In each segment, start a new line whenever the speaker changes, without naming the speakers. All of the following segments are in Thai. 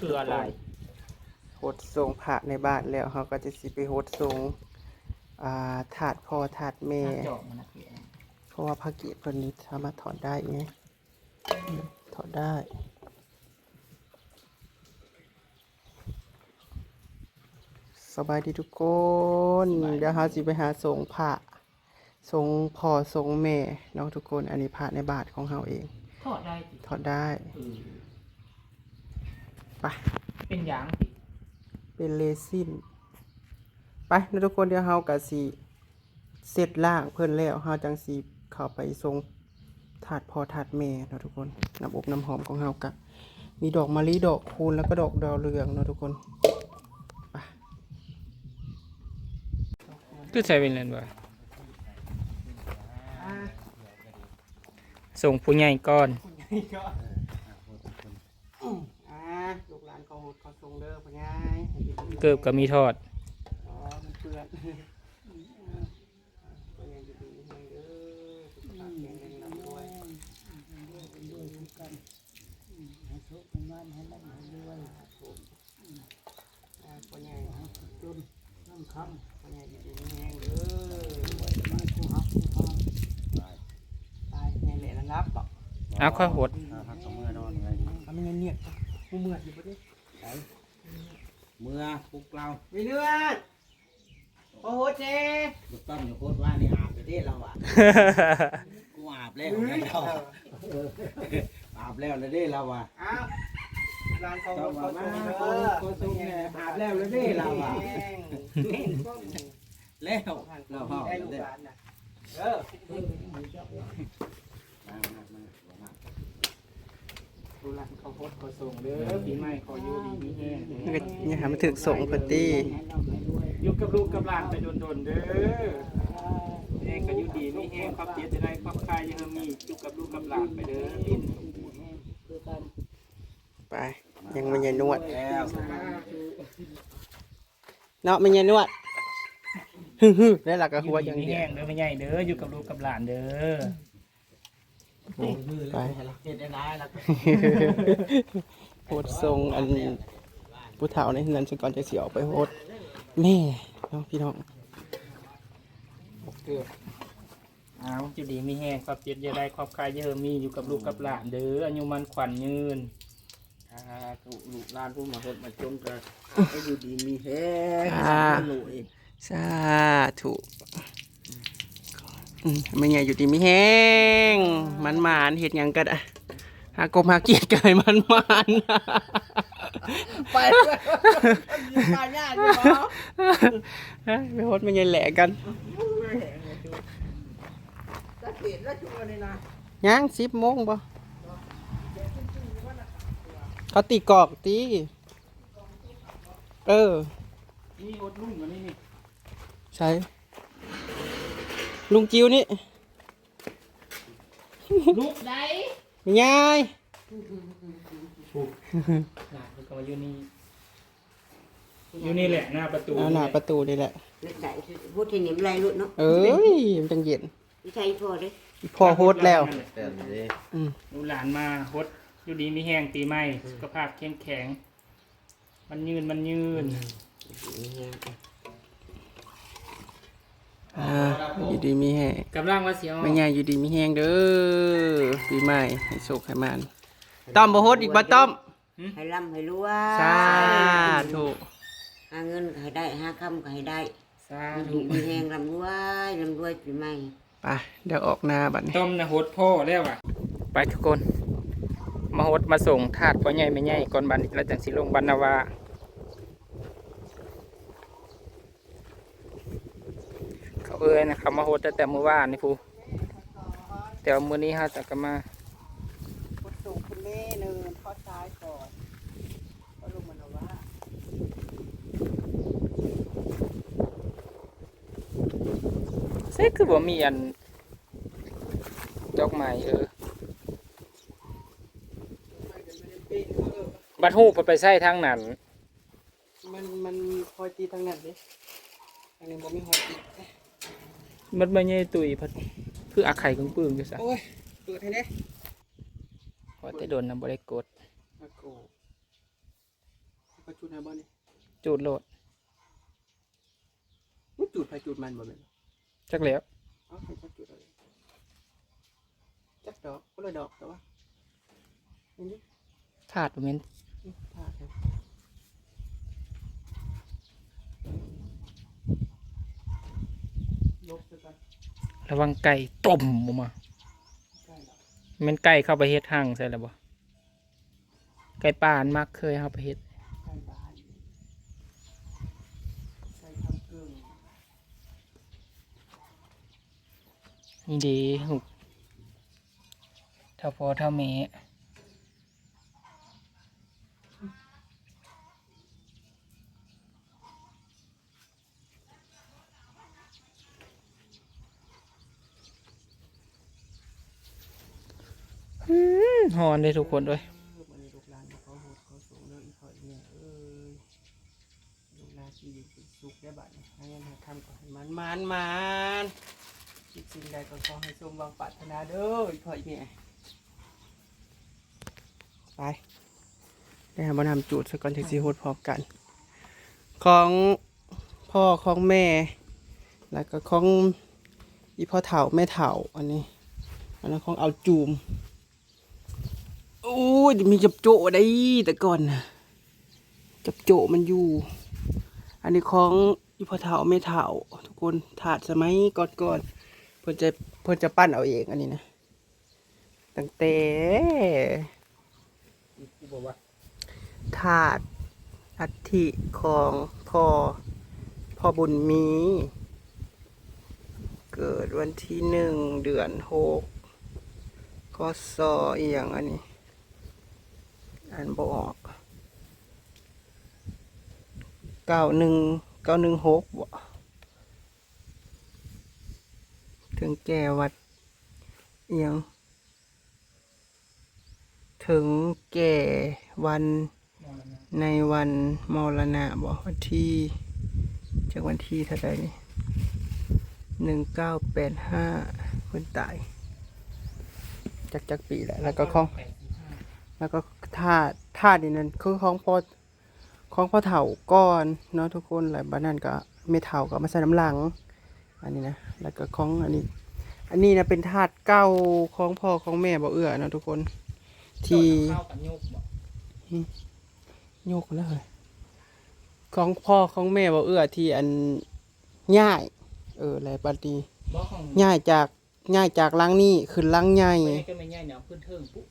คืออะไร
โหดทรงพระในบ้านแล้วเขาก็จะสิไปโหดทรงถาดพ่อถาดแม่เพราะว่าพระเกศเพิ่นนี้สามารถถอดได้ไงถอดได้สบายดีทุกคนเดี๋ยวเขาสิไปหาทรงพระทรงพ่อทรงแม่เนาะทุกคนอันนี้พระในบาทของเขาเอง
ถอดได้
ถอดได้ไป
เป็นอย่าง
เป็นเรซินไปนะทุกคนเดี๋ยวเฮากะสิเสร็จล่างเพิ่นแล้วเฮาจังสิเข้าไปทรงถาดพ่อถาดแม่เนาะทุกคนน้ำอบน้ำหอมของเฮากะมีดอกมะลิดอกคูณแล้วก็ดอกดาวเรืองเนาะทุกคนไป
คือใช้เป็นเงินบ่ส่งผู้ใหญ่ก่อน
ลูกหลานเขาทรงเด้อพ่อใหญ่
เกือบก็มีทอด
อ๋อมันเปื้อนพ่อใหญ่จะดีให้เด้อสุขภาพแข็งแรงร่ำรวยกันให้โชคให้มั่นให้ร่ำให้รวยพ่อใหญ่จนน้ำคำพ่อใหญ่จะดีแห้งเด้อมาคู่ฮักคู่ฮักตายแน่แหละนะครับบอก
เอาค่อยหด
หักกับมือนอนไง
ทำยังเงียบมือเมื่ออยู่ปะดิ
เมื่อปลุกเรา
ไม่เลือดโอ้โหเจ๊
ลูกต้นอยู่โคตรว่านี่อาบไปได้เราอ่ะกูอาบแล้วเราอาบแล้วเลยได้เราอ่ะ
อ้าวร้านเขา
ต้องมาโคตรซุ้มเนี่ยอาบแล้วเลยได้เราอ่ะแล้วเราห่อ
ได้ลูกหลานนะ
ดูหลังเขาโพสเขาส่งเด้อปีใหม่ขออยู่ดีมีแห้ง
นี่หามาถึงส่งพอดี
อยู่กับลูกกับหลานไปโดนๆเด้อแห้งก็อยู่ดีมีแห้งความเจ็บจะได้ความคลายยังมีอยู่กับลูกกับหลานไปเด้อลิ้น
ไปยังไม่ยันนวด
แล้ว
เนาะไม่ยันนวดฮึได้หลักกับหัวยัง
มีแห้งเด้อไม่ใหญ่เด้ออยู่กับลูกกับหลานเด้อ
ไป
เห็นได้ร้ายแล้ว
โหดทรงอันผู้เฒ่าในนั้นฉันก่อนจะเสียออกไปโหดแม่น้องพี่น้อง
เกือบเอาจุดีมีแห้งความเจ็บจะได้ความคลายจะมีอยู่กับลูกกับหลานเด้ออายุมันขวัญยืน
ถูกลูกหลานผู้มาหดมาจมกันให้อยู่ดีมีแห้งหนุ่ย
สาธุไม่ไงอยู่ดีไม่แห้งมันหมานเห็ดยังก็ได้หากบหาเกียดไก่มันหมานไปตายยากอยู่เนาะไปโหดไม่ไงแหลกกันย่าง10 โมงบ่เขาตีกอกตี
นี่อดลุ่มกว่านี้นี่
ใช่ลุงจิวนี่
ลูกได้
ไม่ยาย
หลานก็มาอยู่นี่แหละหน้าประตู
หน้าประตูนี่แหละ
ใส่พูดที่นิ่มไรลุดเนาะ
มันจังเย็น
ใช่พ่อเลย
พ่อโฮดแล้ว
ลูกหลานมาโฮดอยู่ดีมีแห้งตีไม้สุขภาพเข้มแข็งมันยืน
อยู่ดีมีแห้ง
กำลังว่าเสียว
ไม่ง่ายอยู่ดีมีแห้งเด้อปีใหม่ให้โชคให้มันต้อมบ่โฮดอีกบ่ต้อม
ให้ร่ำให้รวย
สาธุ
หาเงินให้ได้หาคำก็ให้ได้
สาธุ
มีแหงร่ำรวยปีใหม่
ไปเดี๋ยวออกหน้าบัดนี้
ต้มนะโฮดพ่อแล้วอ่ะไปทุกคนมาโฮดมาส่งถาดพ่อใหญ่ไม่ใหญ่ก่อนบัดนี้แล้วจังสิลงบรรณาวาเขานะครับมาโฮดแต่เมื่อวานนี่พูแต่มื้อนี้ฮะจะกมา
ส่งคุณแม่เนินข้อซ้ายก่อนก็ลงบรรณาวา
เซ็กคือบ่มีอันดอกไม้บัดฮู้ไปใส่ทางนั้น
มันพอตีทางนั้นดิทางนี้บ่มีหอยตี
มันไม่ใช่ตุยพัดคืออาไข่ของปืนอยู่ซะ
โอ้ยเปิดให้เด้
พอแต่โดนนำบ่ได้กด
เขาจุดให้บ่นี่
จูดโหลด
มันจุดไผจุดมันบ่แม่น
จักแล้ว
เอ้าให้เขาจุดอะไรจักดอกคนละดอกแต่ว่านี่
ถาดบ่แม่น
พาดเลยลบไปก่อน
ระวังไก่ต้มออกมา
ใกล้แล้ว
แม่นไก่เข้าไปเฮ็ดหั่งใส่แล้วบ่ไก่ป่านมักเคยเข้าไปเฮ็ด
ใกล้บ้านใส่ทำเกลือ
นี่เดีหุกถ้าพอถ้าแม่ฮอนเลยทุกคนด้วย
มันลูกหลานเขาโหดเขาสูงเรื่องอีพอเนี่ยลูกหลานที่เป็นสุขได้บัดนี้ให้เงินให้คำก็ให้มันคิดสิ่งใดก็ขอให้สมหวังปรารถนาเด้ออีพอเนี่ยไปได้มานำจูดสักก่อนที่สิโหดพร้อมกัน ของพ่อของแม่ แล้วก็ของอีพ่อเฒ่าแม่เฒ่าอันนั้นของเอาจูมโอ้ยมีจับโจได้แต่ก่อนนะจับโจมันอยู่ อันนี้ของอีพ่อเฒ่าแม่เฒ่าทุกคนถาดสมัยก่อนเพิ่นจะปั้นเอาเองอันนี้นะตั้งแต่ถาดอัฐิของพ่อบุญมี เกิดวันที่1 เดือน 6คศอีหยังอันนี้อ่านบ่ออก916บ่ถึงแก่วัดอีหยังถึงแก่วันในวันมรณะบ่วันที่จากวันที่เท่าใดนี่1985เพิ่นตายจักปีแล้วก็ธาตุนี่นั่นคือของพ่อเฒ่าก่อนเนาะทุกคนแล้วบัดนั้นก็แม่เฒ่าก็มาใส่น้ำหลังอันนี้นะแล้วก็ของอันนี้นะเป็นธาตุเก่าของพ่อของแม่บ่เอื้อเนาะทุกคนที่โยกแล้วเลยของพ่อของแม่บ่เอื้อที่อันย่ายอะไรบัดนี้ย่ายจากลังนี่ขึ้นลังใหญ่
ก็ไม่ง่ายเนาะพื้นเทิงปุ๊บ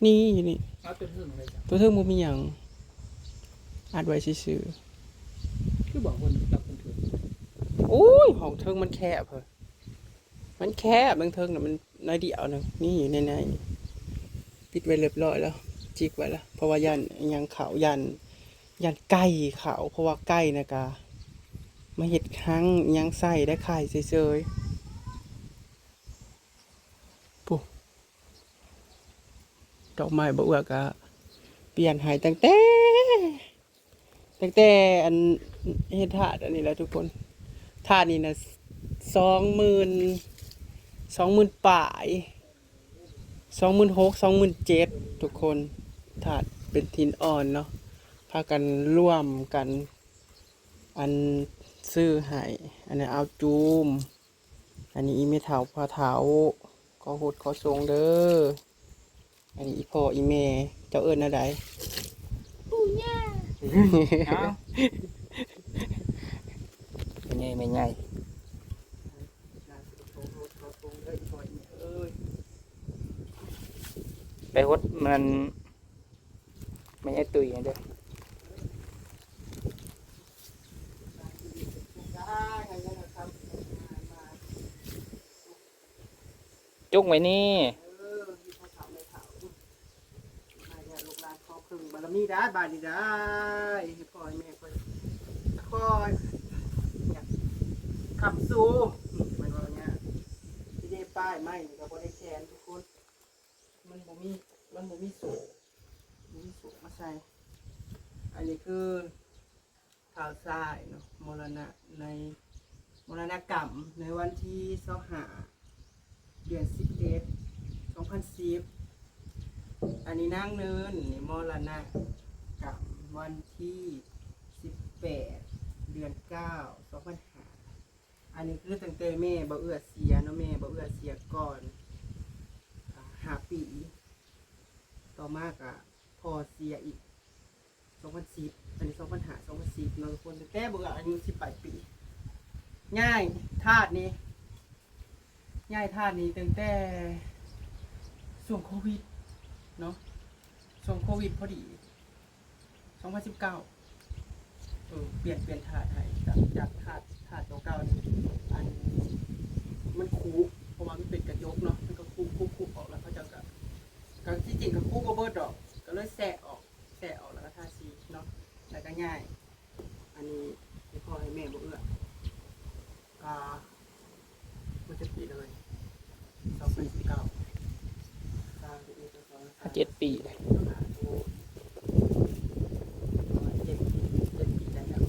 นี่อยู่นี่
เอาตัวเทิงเลยจ้ะ
ตัวเทิงบ่มีหยังอัดไว้ซื่อ
คือบอกคนกับพื้นเทิง
ๆโอ้ยห้องเทิงมันแคบเหรอมันแคบเทิงน่ะมันน้อยเดียวนึงนี่อยู่ในปิดไว้เรียบร้อยแล้วจิกไว้แล้วเพราะว่ายันยังเขายันไก่เขาเพราะว่าไก่นะกะมาเฮ็ดครั้งยังใส่ได้ไข่เฉยๆปุ๊ดอกไม้บ่เอื้อกะเปลี่ยนให้ตั้งแต่อันเฮ็ดถาดอันนี้แหละทุกคนถาดนี้นะ20,000 ปลาย26,000 27,000ทุกคนถาดเป็นทินอ่อนเนาะพากันร่วมกันอันซื้อให้อันนี้เอาจูมอันนี้อีเมเฒ่าพ่อเฒ่าขอโหดขอทรงเด้ออันนี้อีพ่ออีแม่เจ้าเอิ้นอะไร
เอาไม่ง่ายไปฮดมันไม่ใช่ตุยนะเด้อจุกไว้นี่
ลูกหลานขอพึ่งบารมีได้บาดนี้ได้พ่อแม่คอยขับสู้มันว่าเงี้ยที่ได้ป้ายไม่ก็บ่ได้แขนทุกคนมันบ่มีสูงมาใส่อันนี้คือข่าวทรายเนาะมรณกรรมในวันที่25 เดือน 11 2010อันนี้นางเนินนี่มรณะกับวัน วันที่18 เดือน 9 2005อันนี้คือตั้งแต่แม่บ่เอื้อเสียเนาะแม่บ่เอื้อเสียก่อน5 ปีต่อมาก็พอเสียอีก2010อันนี้2005 2010เนาะทุกคนตั้งแต่บ่เอื้ออายุ18 ปีง่ายธาตุนี้ตั้งแต่ช่วงโควิดเนาะช่วงโควิดพอดี2019เปลี่ยนถาดให้จากถาดเก่าๆนี่อันมันคูเพราะว่ามันเป็นกระยกเนาะมันก็คูออกแล้วเขาจะก็ที่จริงก็คูบ่เบิดดอกก็เลยแสะออกแล้วก็ทาสีเนาะแล้วก็ง่ายอันนี้ให้พ่อให้แม่บ่เอื้อมันจะปีเลย2019
7 ปีเลย
7 ปีได้แล้ว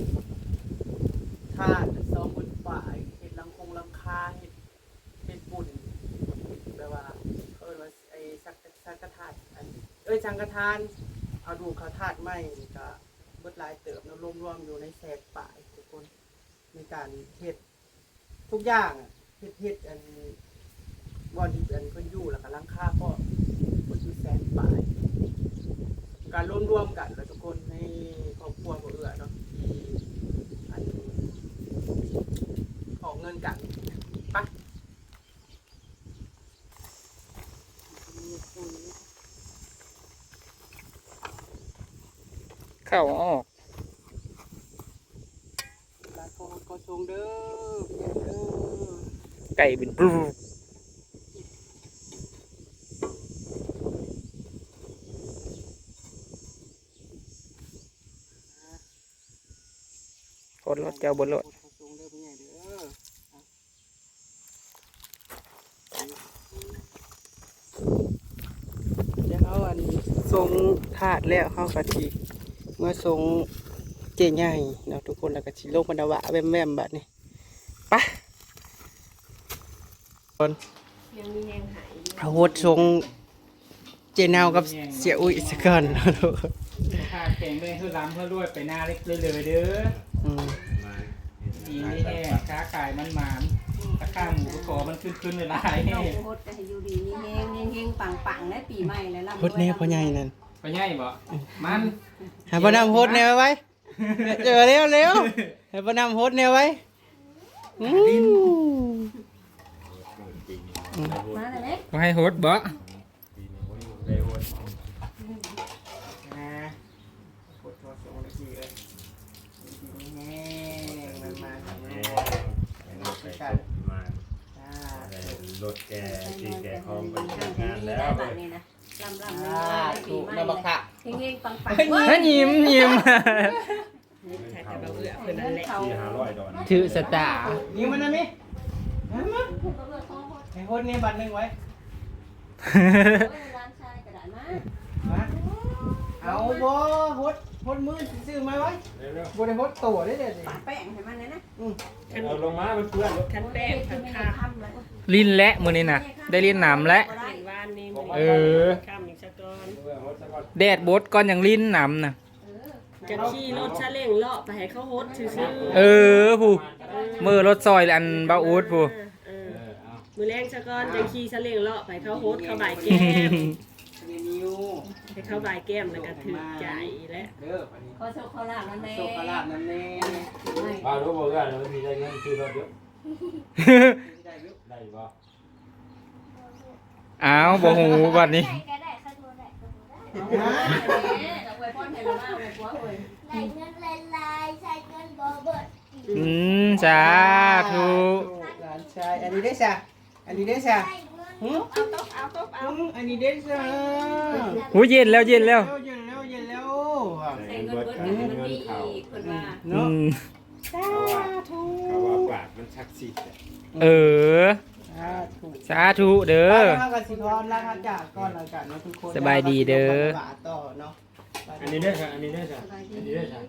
ถ้า20,000 ฝ่ายเห็ดลังคาเห็ดปุ่นแปลว่าเขาเรียกว่าไอ้สังกะทานสังกะทานเอาดูเขาทาดไหมก็เบิดหลายเติบแล้วรวมอยู่ในแสนป่ายทุกคนในการเฮ็ดทุกอย่างเฮ็ดอันบอนที่อันเพิ่นอยู่แล้วก็ลังคาก็เพิ่นอยู่แสนป่ายการรวมกันแล้วทุกคนในครอบครัวบ่เอื้อเนาะที่อันออกเงินกันไป
เข้าออก
ลาก็ทรงเด้อเด้อ
ไก่เป็นปลูกดรถเจ้าบนรถ
ทรงเด้อเป็นไงเด้อเดี๋ยวเขาอันทรงถาดแล้วเขากะทิเมื่อทรงเจ๊ใหญ่เนาะทุกคนแล้วก็ชิโลกมันดาวะแวมๆแบบนี้ไปคน
ยังมีแรงหายอยู่
เอาโหดทรงเจนาวกับเสียอุ้ยสักก่อนเนาะทุกคน
ค่าแข่งเลยเพื่อล้ำเพื่อรวยไปหน้าเล็กเลยเด้อ
อืม
ดีนี่แห้งค้าขายมันราคาหมูกระขอมันขึ้นหลาย
น้องโคตรจะให้อยู่ดีนี่เฮงปังและปีใหม่แล้วล่ะ
โหดแน่พ่อใหญ่นั่น
ไปใหญ่บ่มัน
ให้พ่อนำโหดแนวไว้เจอเร็วให้พ่อนำโหดแนวไว้อืม
มาเลยไหม
ก็ให้โฮดบ่
รถแกที่แกคลองไปทำงานแล้ว
แบบนี้นะลำปีใหม่เลยเฮงปัง
ถ้ายิ้ม
ใครแต่เราเอื้อเพื่อนนั่นแหละ
ที่$500
ถือสตาร์
ยิงมันนะมิมาให้โหดนี่บัตรหนึ่งไว้
ร้านชายกระดาษมา
มาเอาบ่โหดมือซื้อมาไว้บ่ได้โหดตัวได้เด็ด
ปะแป้งให้มันนะ
เอาลงมามันเปื้อน
คันแป้งคันคาค่ำแล้ว
ลิ้นและมือนี่นะได้ลิ้นหนำและ
บ้านนี่
เออ
ค่ำอีกสักก้อน
แดดบดก่อนอย่างลิ้นหนำนะ
จะขี่รถชาเล่งเลาะไปให้เขาโฮสซื้อ
เออผู้มือรถซอยอันบาอูดผู้
มือแรงชะก้อนจะขี่ชาเล่งเลาะไปเขาโฮสเขาบ่ายแก้ม
นิ้ว
ให้เขาบ่ายแก้มแล้วก็ถือใจและ
เด้อบัดนี้
เขาโชคเขาลาบนั่นแน่
โชคลาภนั่นแน่
มารู้บอกว่าเรามีได้เงินซื้อรถเยอะได้บ่
อ้าวบ่หูบัดนี้
เราไว้พ่อเห็นแล้วว่าไว้ผัวเว้ย
ได้เงินลายใช้เงินบ่เบิด
สาธุ
หลานชายอันนี้ได้ซะอันนี้ได้ซะ
ได้เงิน
หือ
เอาตบเอา
อันนี้ได้ซะ
หูเย็นแล้ว
เย็นแล้ว
ใส่เงินเบิดกันมันมีอีกคนว่า
อื
เนาะ
ม
เขาว่าปากมันชักซีด
เออ สาธุเด้อ
ข้าวกสิพรลาจากก่อนแล้วกันเนาะทุกคน
สบายดีเด้อ
ต่อเนาะ
อันนี้ได้ค่ะอันนี้ได้ค่ะอันนี้ได้ค่ะ